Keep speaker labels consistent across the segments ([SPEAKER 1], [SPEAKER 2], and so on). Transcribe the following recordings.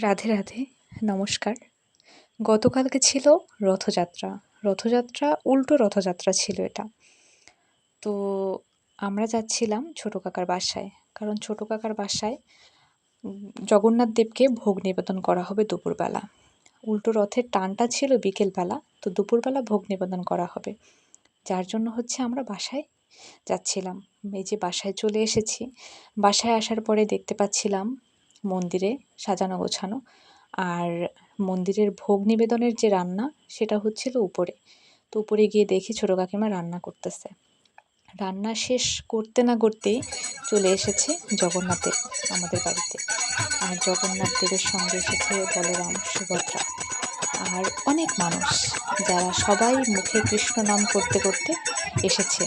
[SPEAKER 1] রাধে রাধে, নমস্কার। গতকালকে ছিল রথযাত্রা। রথযাত্রা উল্টো রথযাত্রা ছিল এটা। তো আমরা যাচ্ছিলাম ছোটো কাকার বাসায়। কারণ ছোটো কাকার বাসায় জগন্নাথ দেবকে ভোগ নিবেদন করা হবে দুপুরবেলা। উল্টো রথের টানটা ছিল বিকেলবেলা, তো দুপুরবেলা ভোগ নিবেদন করা হবে। যার জন্য হচ্ছে আমরা বাসায় যাচ্ছিলাম। এই যে বাসায় চলে এসেছি। বাসায় আসার পরে দেখতে পাচ্ছিলাম মন্দিরে সাজানো গোছানো, আর মন্দিরের ভোগ নিবেদনের যে রান্না সেটা হচ্ছিল উপরে। তো উপরে গিয়ে দেখি ছোটো কাকিমা রান্না করতেছে। রান্না শেষ করতে না করতেই চলে এসেছে জগন্নাথ দেব আমাদের বাড়িতে। আর জগন্নাথ দেবের সঙ্গে এসেছে বলরাম, সুভদ্রা আর অনেক মানুষ, যারা সবাই মুখে কৃষ্ণ নাম করতে করতে এসেছে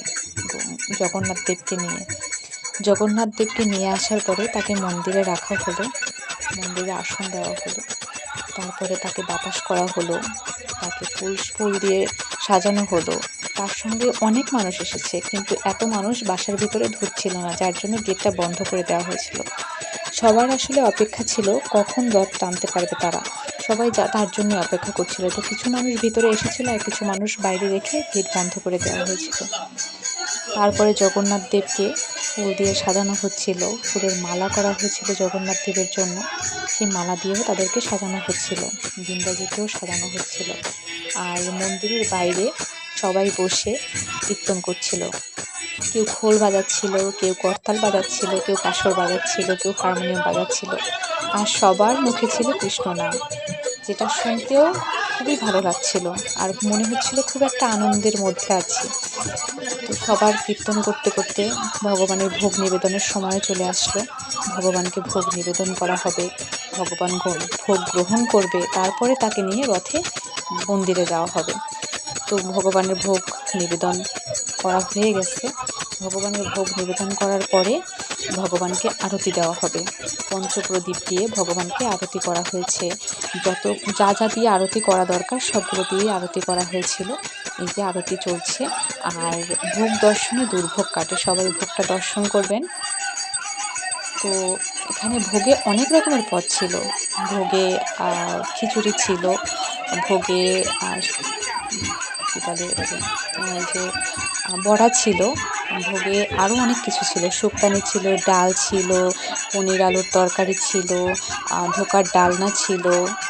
[SPEAKER 1] জগন্নাথ দেবকে নিয়ে। জগন্নাথ দেবকে নিয়ে আসার পরে তাকে মন্দিরে রাখা হলো, মন্দিরে আসন দেওয়া হলো, তারপরে তাকে বাতাস করা হলো, তাকে ফুল দিয়ে সাজানো হলো। তার সঙ্গে অনেক মানুষ এসেছে, কিন্তু এত মানুষ বাসার ভিতরে ঢুকছিল না, যার জন্য গেটটা বন্ধ করে দেওয়া হয়েছিল। সবার আসলে অপেক্ষা ছিল কখন রথ টানতে পারবে তারা, সবাই তার জন্য অপেক্ষা করছিল। তো কিছু মানুষ ভিতরে এসেছিল আর কিছু মানুষ বাইরে রেখে গেট বন্ধ করে দেওয়া হয়েছিল। তারপরে জগন্নাথ দেবকে ফুল দিয়ে সাজানো হচ্ছিল, ফুলের মালা করা হয়েছিল জগন্নাথ দেবের জন্য। সেই মালা দিয়েও তাদেরকে সাজানো হচ্ছিল, বৃন্দাজিকেও সাজানো হচ্ছিল। আর মন্দিরের বাইরে সবাই বসে কীর্তন করছিল। কেউ খোল বাজাচ্ছিল, কেউ করতাল বাজাচ্ছিল, কেউ কাসর বাজাচ্ছিল, কেউ হারমোনিয়াম বাজাচ্ছিল। আর সবার মুখে ছিল কৃষ্ণ নাম, যেটা শুনতেও খুবই ভালো লাগছিল। আর মনে হচ্ছিল খুব একটা আনন্দের মধ্যে আছি। তো সবার কীর্তন করতে করতে ভগবানের ভোগ নিবেদনের সময় চলে আসলো। ভগবানকে ভোগ নিবেদন করা হবে, ভগবান ভোগ গ্রহণ করবে, তারপরে তাকে নিয়ে রথে মন্দিরে যাওয়া হবে। তো ভগবানের ভোগ নিবেদন করা হয়ে গেছে। ভগবানের ভোগ নিবেদন করার পরে ভগবানকে আরতি দেওয়া হবে। পঞ্চপ্রদীপ দিয়ে ভগবানকে আরতি করা হয়েছে। যা যা দিয়ে আরতি করা দরকার সবগুলো দিয়ে আরতি করা হয়েছিল। এই যে আরতি চলছে। আর ভোগ দর্শনে দুর্ভোগ কাটে, সবাই ভোগটা দর্শন করবেন। তো এখানে ভোগে অনেক রকমের পদ ছিল। ভোগে খিচুড়ি ছিল, ভোগে কী বলে এই যে বড়া ছিল, ভোগে আরও অনেক কিছু ছিল। শুক্তানি ছিল, ডাল ছিল, পনির আলুর তরকারি ছিল, ধোকার ডালনা ছিল,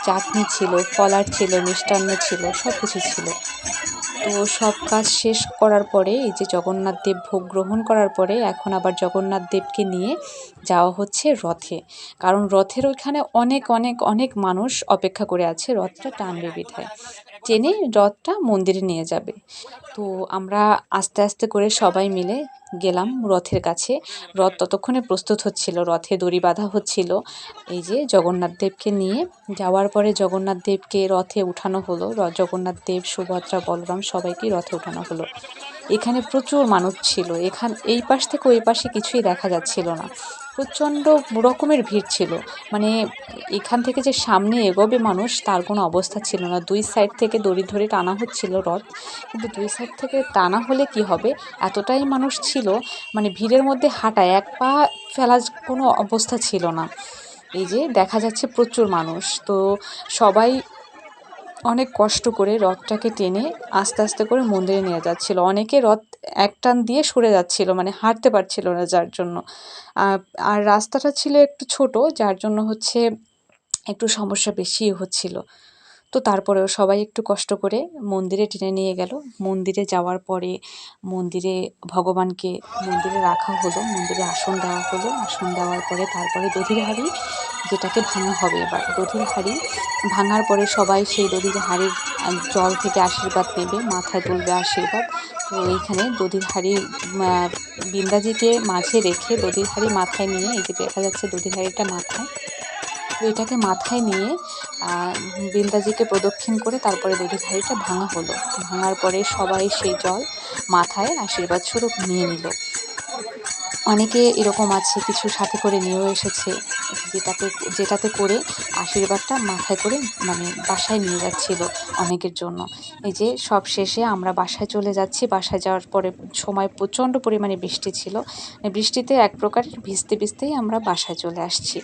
[SPEAKER 1] চাটনি ছিল, ফলার ছিল, মিষ্টান্ন ছিল, সব কিছু ছিল। তো সব কাজ শেষ করার পরে এই যে জগন্নাথ দেব ভোগ গ্রহণ করার পরে এখন আবার জগন্নাথ দেবকে নিয়ে যাওয়া হচ্ছে রথে। কারণ রথের ওইখানে অনেক অনেক অনেক মানুষ অপেক্ষা করে আছে রথটা টানবে বিধায়, টেনে রথটা মন্দিরে নিয়ে যাবে। তো আমরা আস্তে আস্তে করে সবাই মিলে গেলাম রথের কাছে। রথ ততক্ষণে প্রস্তুত হচ্ছিল, রথে দড়ি বাঁধা হচ্ছিল। এই যে জগন্নাথ দেবকে নিয়ে যাওয়ার পরে জগন্নাথ দেবকে রথে উঠানো হলো। জগন্নাথ দেব, সুভদ্রা, বলরাম সবাইকেই রথে উঠানো হলো। এখানে প্রচুর মানুষ ছিল। এই পাশ থেকে ওই পাশে কিছুই দেখা যাচ্ছিল না, প্রচণ্ড রকমের ভিড় ছিল। মানে এখান থেকে যে সামনে এগোবে মানুষ তার কোনো অবস্থা ছিল না। দুই সাইড থেকে দড়ি ধরে টানা হচ্ছিল রথ, কিন্তু দুই সাইড থেকে টানা হলে কি হবে, এতটাই মানুষ ছিল, মানে ভিড়ের মধ্যে হাঁটা, এক পা ফেলার কোনো অবস্থা ছিল না। এই যে দেখা যাচ্ছে প্রচুর মানুষ। তো সবাই অনেক কষ্ট করে রথটাকে টেনে আস্তে আস্তে করে মন্দিরে নিয়ে যাচ্ছিল। অনেকে রথ এক টান দিয়ে সরে যাচ্ছিল, মানে হাঁটতে পারছিল না যার জন্য। আর রাস্তাটা ছিল একটু ছোট, যার জন্য হচ্ছে একটু সমস্যা বেশি হচ্ছিল। তো তারপরেও সবাই একটু কষ্ট করে মন্দিরে টেনে নিয়ে গেল। মন্দিরে যাওয়ার পরে মন্দিরে ভগবানকে মন্দিরে রাখা হলো, মন্দিরে আসন দেওয়া হলো। আসন দেওয়ার পরে তারপরে দধির হাঁড়ি, যেটাকে ভাঙা হবে এবার, দধির হাঁড়ি ভাঙার পরে সবাই সেই দধির হাঁড়ির জল থেকে আশীর্বাদ নেবে, মাথায় তুলবে আশীর্বাদ। তো এইখানে দধির হাঁড়ি বৃন্দাজিকে মাঝে রেখে দধির হাঁড়ি মাথায় নিয়ে, এই যে দেখা যাচ্ছে দধির হাঁড়িটা মাথায়, তো এটাকে মাথায় নিয়ে বৃন্দাজিকে প্রদক্ষিণ করে তারপরে দধির হাঁড়িটা ভাঙা হলো। ভাঙার পরে সবাই সেই জল মাথায় আশীর্বাদ স্বরূপ নিয়ে নিল। অনেকে এরকম আছে কিছু সাথে করে নিয়েও এসেছে, যেটাতে করে আশীর্বাদটা মাথায় করে মানে বাসায় নিয়ে যাচ্ছিল অনেকের জন্য। এই যে সব শেষে আমরা বাসায় চলে যাচ্ছি। বাসায় যাওয়ার পরে সময় প্রচণ্ড পরিমাণে বৃষ্টি ছিল, বৃষ্টিতে এক প্রকারের ভিজতে ভিজতেই আমরা বাসায় চলে আসছি।